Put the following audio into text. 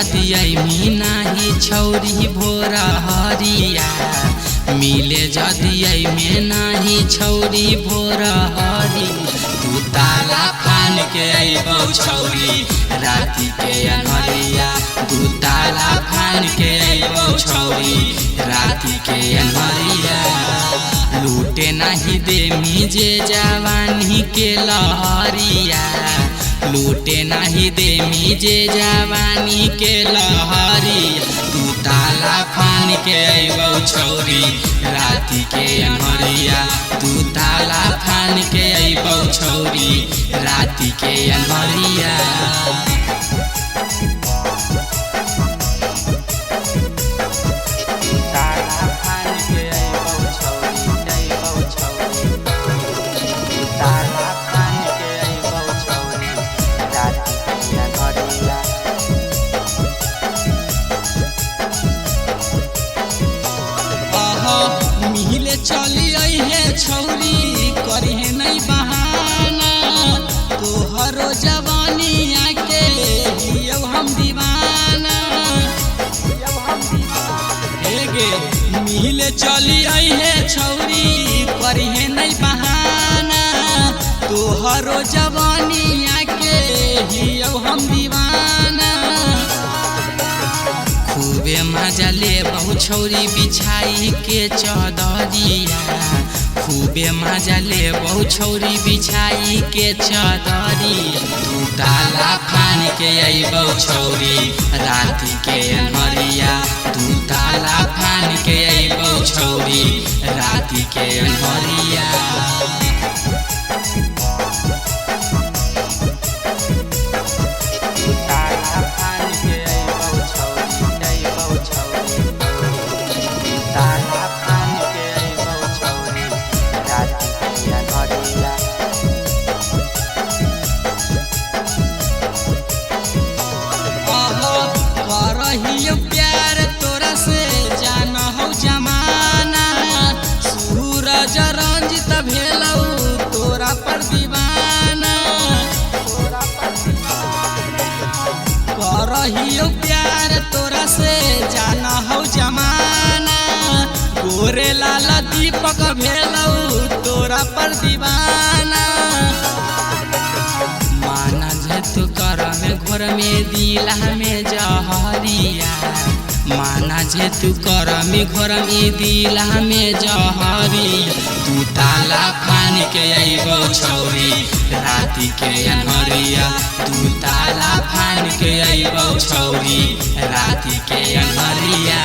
जदि अइमी नाही छौरी भोर हरिया मिले जदि अइमे नाही छौरी भोर हरी तू ताला फान के अइबौ छौरी राति के अनहरिया तू ताला फान के अइबौ छौरी राति के अनहरिया लूटे नहीं देमी जे जवानी के लहरिया लूटे नहीं देमी जे जवानी के लहरिया तू ताला फान के अइबौ छौरी राति के अनहरिया तू ताला फान के अइबौ छौरी राति के अनहरिया मिले चली है छौरी करिहे नहीं बहाना तोहरो जवानिया के हियौ हम दीवाना गे मिले चली है छौरी करिहे नहीं बहाना तोहरो जवानिया के हियौ हम दीवाना खूबे मजा ले बहु छौरी बिछाई के चदरिया खूबे मजा ले बहु छौरी बिछाई के चदरिया तू ताला फान के अइबौ छौरी राति के अनहरिया तू ताला फान के अइबौ छौरी राति के अनहरिया प्यार तोरा से जान हो जमाना सूरज रंजित भेलौ तोरा पर दीवाना करहियो प्यार तोरा से जान हो जमाना गोरे लाल दीपक भेलौ तोरा पर दीवाना माना जे तू कर में घोर में दिला में जहरिया माना जे तू कर में घोर में दिला में जहरिया तू ताला फान के अइबौ छौरी राति के अनहरिया तू ताला फान के अइबौ छौरी राति के अनहरिया।